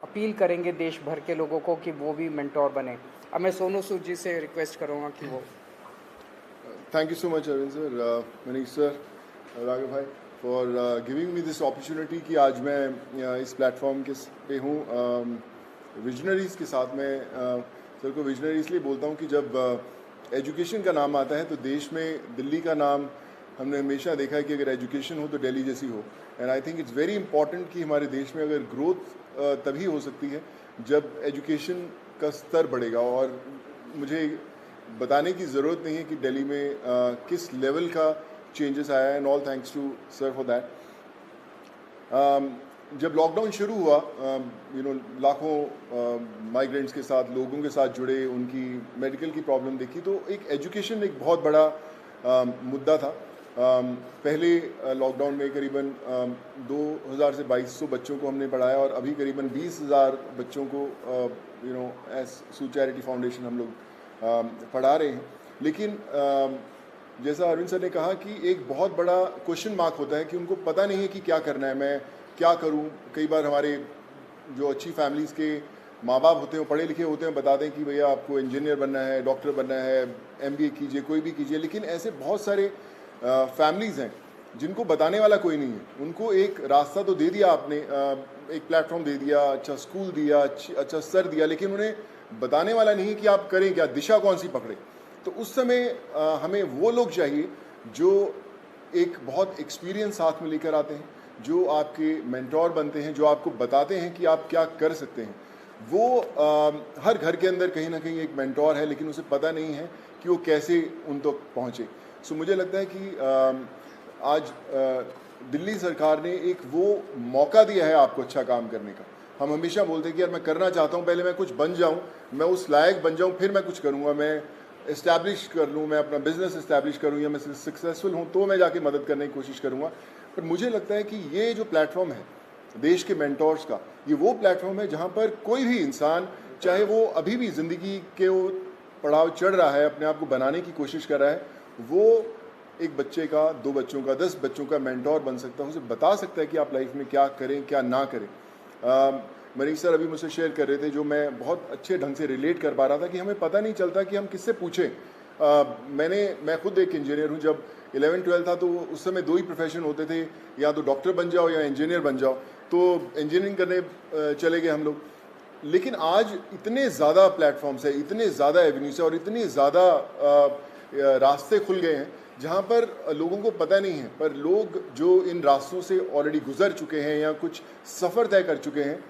Appeal करेंगे देश भर के लोगों को कि वो भी मेंटोर बने। अब मैं सोनू सूद जी से रिक्वेस्ट करूँगा कि वो Thank you so much, Arvind sir, Manish sir, Raghav bhai, for giving me this opportunity कि आज मैं इस प्लेटफॉर्म के पे हूँ विजनरीज़ के साथ में। सर को विजनरी इसलिए बोलता हूँ कि जब एजुकेशन का नाम आता है तो देश में दिल्ली का नाम हमने हमेशा देखा है कि अगर एजुकेशन हो तो दिल्ली जैसी हो। And I think it's very important कि हमारे देश में अगर ग्रोथ तभी हो सकती है जब एजुकेशन का स्तर बढ़ेगा। और मुझे बताने की ज़रूरत नहीं है कि दिल्ली में किस लेवल का चेंजेस आया है, and all thanks to sir for that. जब लॉकडाउन शुरू हुआ लाखों माइग्रेंट्स के साथ लोगों के साथ जुड़े, उनकी मेडिकल की प्रॉब्लम देखी तो एक एजुकेशन एक बहुत बड़ा मुद्दा था। पहले लॉकडाउन में करीबन 2000 से 2200 बच्चों को हमने पढ़ाया और अभी करीबन 20,000 बच्चों को एज सू चैरिटी फाउंडेशन हम लोग पढ़ा रहे हैं। लेकिन जैसा अरविंद सर ने कहा कि एक बहुत बड़ा क्वेश्चन मार्क होता है कि उनको पता नहीं है कि क्या करना है, मैं क्या करूं। कई बार हमारे जो अच्छी फैमिलीज़ के माँ बाप होते हैं, वो पढ़े लिखे होते हैं, बताते हैं कि भैया आपको इंजीनियर बनना है, डॉक्टर बनना है, MBA कीजिए, कोई भी कीजिए। लेकिन ऐसे बहुत सारे फैमिलीज़ हैं जिनको बताने वाला कोई नहीं है। उनको एक रास्ता तो दे दिया आपने, एक प्लेटफॉर्म दे दिया, अच्छा स्कूल दिया, अच्छा सर दिया, लेकिन उन्हें बताने वाला नहीं है कि आप करें क्या, दिशा कौन सी पकड़े। तो उस समय हमें वो लोग चाहिए जो एक बहुत एक्सपीरियंस साथ में लेकर आते हैं, जो आपके मेंटोर बनते हैं, जो आपको बताते हैं कि आप क्या कर सकते हैं। वो हर घर के अंदर कहीं ना कहीं एक मेंटोर है, लेकिन उसे पता नहीं है कि वो कैसे उन तक पहुँचे। सो मुझे लगता है कि आज दिल्ली सरकार ने एक वो मौका दिया है आपको अच्छा काम करने का। हम हमेशा बोलते हैं कि यार मैं करना चाहता हूँ, पहले मैं कुछ बन जाऊँ, मैं उस लायक बन जाऊँ, फिर मैं कुछ करूँगा, मैं इस्टेब्लिश कर लूँ, मैं अपना बिजनेस इस्टेब्लिश करूँ, या मैं सक्सेसफुल हूँ तो मैं जाके मदद करने की कोशिश करूँगा। पर मुझे लगता है कि ये जो प्लेटफॉर्म है देश के मेंटोर्स का, ये वो प्लेटफॉर्म है जहाँ पर कोई भी इंसान, चाहे वो अभी भी ज़िंदगी के वो पड़ाव चढ़ रहा है, अपने आप को बनाने की कोशिश कर रहा है, वो एक बच्चे का, 2 बच्चों का, 10 बच्चों का मेंटोर बन सकता है। उसे बता सकता है कि आप लाइफ में क्या करें, क्या ना करें। मनीष सर अभी मुझसे शेयर कर रहे थे, जो मैं बहुत अच्छे ढंग से रिलेट कर पा रहा था कि हमें पता नहीं चलता कि हम किससे पूछें। मैं खुद एक इंजीनियर हूँ। जब 11-12 था तो उस समय 2 ही प्रोफेशन होते थे, या तो डॉक्टर बन जाओ या इंजीनियर बन जाओ। तो इंजीनियरिंग करने चले गए हम लोग। लेकिन आज इतने ज़्यादा प्लेटफॉर्म्स है, इतने ज़्यादा एवेन्यूज है और इतने ज़्यादा रास्ते खुल गए हैं जहाँ पर लोगों को पता नहीं है, पर लोग जो इन रास्तों से ऑलरेडी गुजर चुके हैं या कुछ सफ़र तय कर चुके हैं,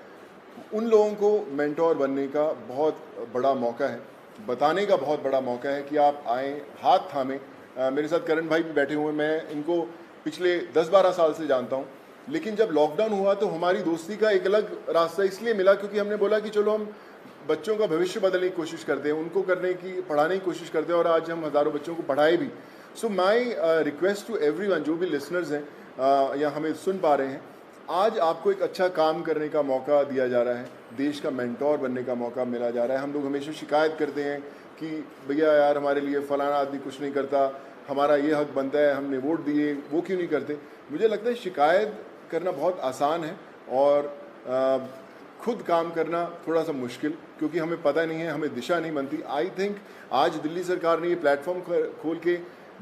उन लोगों को मेंटोर बनने का बहुत बड़ा मौका है, बताने का बहुत बड़ा मौका है कि आप आएँ, हाथ थामें। मेरे साथ करण भाई भी बैठे हुए हैं, मैं इनको पिछले 10-12 साल से जानता हूँ। लेकिन जब लॉकडाउन हुआ तो हमारी दोस्ती का एक अलग रास्ता इसलिए मिला क्योंकि हमने बोला कि चलो हम बच्चों का भविष्य बदलने की कोशिश करते हैं, उनको पढ़ाने की कोशिश करते हैं, और आज हम हज़ारों बच्चों को पढ़ाए भी। सो माई रिक्वेस्ट टू एवरीवन, जो भी लिसनर्स हैं या हमें सुन पा रहे हैं, आज आपको एक अच्छा काम करने का मौका दिया जा रहा है, देश का मेंटोर बनने का मौका मिला जा रहा है। हम लोग हमेशा शिकायत करते हैं कि भैया यार हमारे लिए फलाना आदमी कुछ नहीं करता, हमारा ये हक बनता है, हमने वोट दिए, वो क्यों नहीं करते। मुझे लगता है शिकायत करना बहुत आसान है और खुद काम करना थोड़ा सा मुश्किल, क्योंकि हमें पता नहीं है, हमें दिशा नहीं बनती। आई थिंक आज दिल्ली सरकार ने ये प्लेटफॉर्म खोल के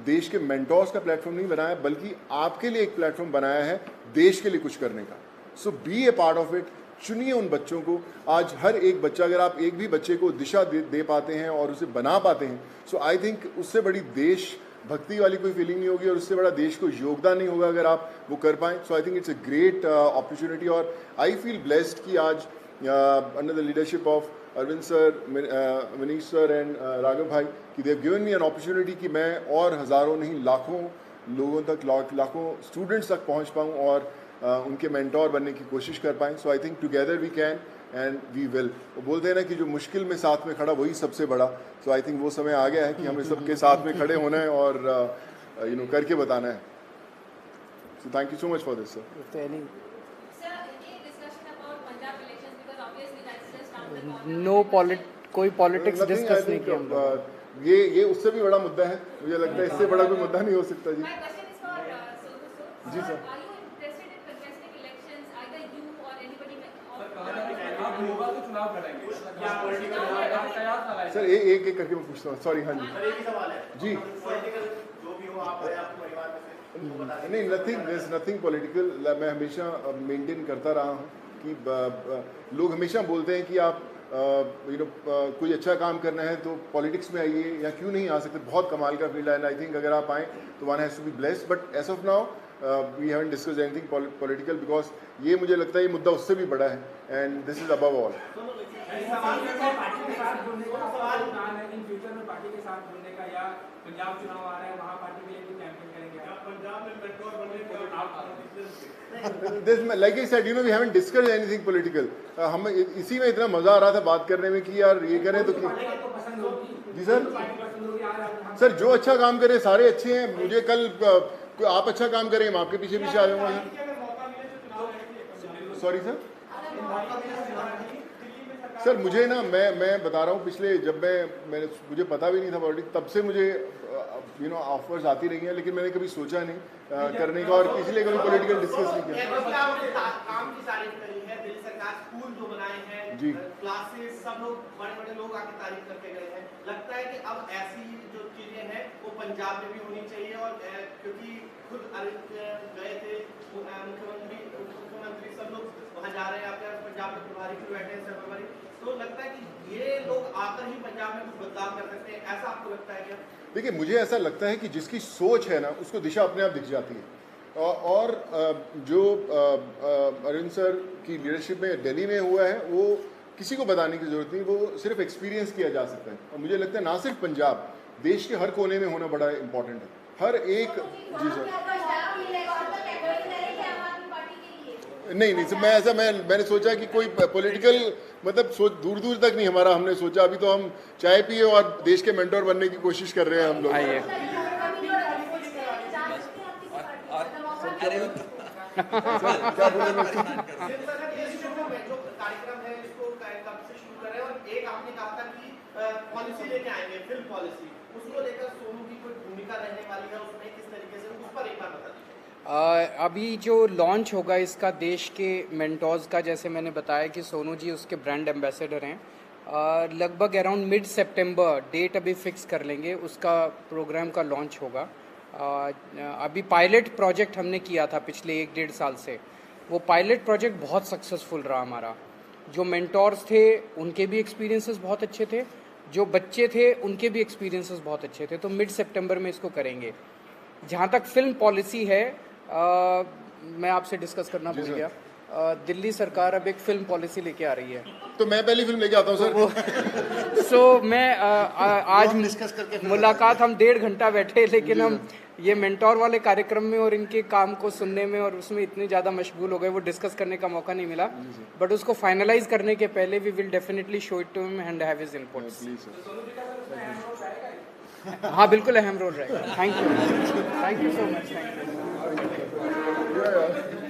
देश के मेंटोर्स का प्लेटफॉर्म नहीं बनाया, बल्कि आपके लिए एक प्लेटफॉर्म बनाया है देश के लिए कुछ करने का। So be a part of it. चुनिए उन बच्चों को। आज हर एक बच्चा, अगर आप एक भी बच्चे को दिशा दे पाते हैं और उसे बना पाते हैं, सो आई थिंक उससे बड़ी देश भक्ति वाली कोई फीलिंग नहीं होगी और उससे बड़ा देश को योगदान नहीं होगा अगर आप वो कर पाएँ। So I think it's a great opportunity. और आई फील ब्लेस्ड कि आज under the leadership of Arvind sir, Manish sir and Raghav भाई, कि they have given me an opportunity कि मैं और हज़ारों नहीं लाखों लोगों तक, लाखों स्टूडेंट्स तक पहुंच पाऊं और उनके मेंटोर बनने की कोशिश कर पाएँ। So I think together we can and we will. वो बोलते हैं ना कि जो मुश्किल में साथ में खड़ा वही सबसे बड़ा। सो आई थिंक वो समय आ गया है कि हमें सबके साथ में खड़े होना है और करके बताना है। So thank you so much for this sir. कोई पॉलिटिक्स डिस्कस नहीं किया हम लोग। ये उससे भी बड़ा मुद्दा है, मुझे लगता है इससे बड़ा कोई मुद्दा नहीं हो सकता। जी जी सर। चुनाव लड़ेंगे या पॉलिटिकल तैयार सर एक एक करके मैं पूछता हूँ, सॉरी। हाँ जी सर एक ही सवाल है जी। पॉलिटिकल जो भी हो आप है आपके परिवार में से उनको बता नहीं, नथिंग पॉलिटिकल। मैं हमेशा मेंटेन करता रहा हूँ कि लोग हमेशा बोलते हैं कि आप कोई अच्छा काम करना है तो पॉलिटिक्स में आइए, या क्यों नहीं आ सकते। बहुत कमाल का फील्ड है एंड आई थिंक अगर आप आएँ तो one has to be blessed. But as of now we haven't discussed anything political, because ये मुझे लगता है ये मुद्दा उससे भी बड़ा है and this is above all. Party के साथ जुड़ने का सवाल प्लान है इन फ्यूचर में पार्टी के साथ जुड़ने का, या पंजाब चुनाव आ रहा है वहाँ पार्टी के लिए भी कैंपेन करेंगे आप? पंजाब में मेंटोर बनने के Like I said, we haven't discussed anything political. हम इसी में इतना मजा आ रहा था बात करने में कि यार ये करें तो जी सर। सर जो अच्छा काम करे सारे अच्छे हैं। मुझे कल आप अच्छा काम करें मैं आपके पीछे पीछे आ जाऊंगा सर। Sorry sir. सर मुझे ना मैं बता रहा हूँ, पिछले जब मैंने मुझे पता भी नहीं था पॉलिटिक्स, तब से मुझे ऑफर्स आती रही हैं, लेकिन मैंने कभी सोचा नहीं करने का, और इसलिए कभी पॉलिटिकल डिस्कस नहीं किया। काम की तारीफ करी है, दिल्ली सरकार स्कूल जो बनाए हैं जी, क्लासेस, सब लोग बड़े लोग आके तारीफ करके गए हैं। लगता है कि अब ऐसी जो चीजें हैं वो पंजाब में भी होनी चाहिए, और क्योंकि खुद गए थे मुख्यमंत्री सब लोग वहाँ जा रहे हैं, आपके पंजाब में प्रभारी भी बैठे हैं सर्वभारी, तो लगता है कि ये लोग आकर ही पंजाब में कुछ बदलाव कर सकते हैं, ऐसा आपको लगता है क्या? देखिए मुझे ऐसा लगता है कि जिसकी सोच है ना उसको दिशा अपने आप दिख जाती है, और जो अरविंद सर की लीडरशिप में दिल्ली में हुआ है वो किसी को बताने की जरूरत नहीं, वो सिर्फ एक्सपीरियंस किया जा सकता है। और मुझे लगता है ना सिर्फ पंजाब, देश के हर कोने में होना बड़ा इंपॉर्टेंट है, हर एक। जी सर। नहीं सर, मैंने सोचा कि कोई पॉलिटिकल मतलब सोच दूर तक नहीं हमारा, हमने सोचा अभी तो हम चाय पिए और देश के मेंटोर बनने की कोशिश कर रहे हैं हम लोग। आइए क्या बोले मैं जो कार्यक्रम है इसको कब से शुरू करें, और एक आपने कहा था कि पॉलिसी लेके आएंगे, फिल्म पॉलिसी, उसको लेकर सोनू की कोई भूमिका रहने वाली है उसमें, किस तरीके से, उस पर एक बार बता दीजिए। अभी जो लॉन्च होगा इसका देश के मेंटोर्स का, जैसे मैंने बताया कि सोनू जी उसके ब्रांड एम्बेसडर हैं। लगभग अराउंड मिड सितंबर डेट अभी फिक्स कर लेंगे, उसका प्रोग्राम का लॉन्च होगा। अभी पायलट प्रोजेक्ट हमने किया था पिछले 1-1.5 साल से, वो पायलट प्रोजेक्ट बहुत सक्सेसफुल रहा हमारा। जो मेंटोर्स थे उनके भी एक्सपीरियंसेस बहुत अच्छे थे, जो बच्चे थे उनके भी एक्सपीरियंसेस बहुत अच्छे थे, तो मिड सितंबर में इसको करेंगे। जहाँ तक फिल्म पॉलिसी है, मैं आपसे डिस्कस करना भूल गया, दिल्ली सरकार अब एक फिल्म पॉलिसी लेके आ रही है, तो मैं पहली फिल्म लेके आता हूँ सर। सो मैं आज मुलाकात हम 1.5 घंटा बैठे, लेकिन हम ये मेंटोर वाले कार्यक्रम में और इनके काम को सुनने में और उसमें इतने ज़्यादा मशगूल हो गए, वो डिस्कस करने का मौका नहीं मिला। बट उसको फाइनलाइज करने के पहले we will definitely show it to him and have his inputs. हाँ बिल्कुल अहम रोल रहेगा। Thank you so much. Thank you.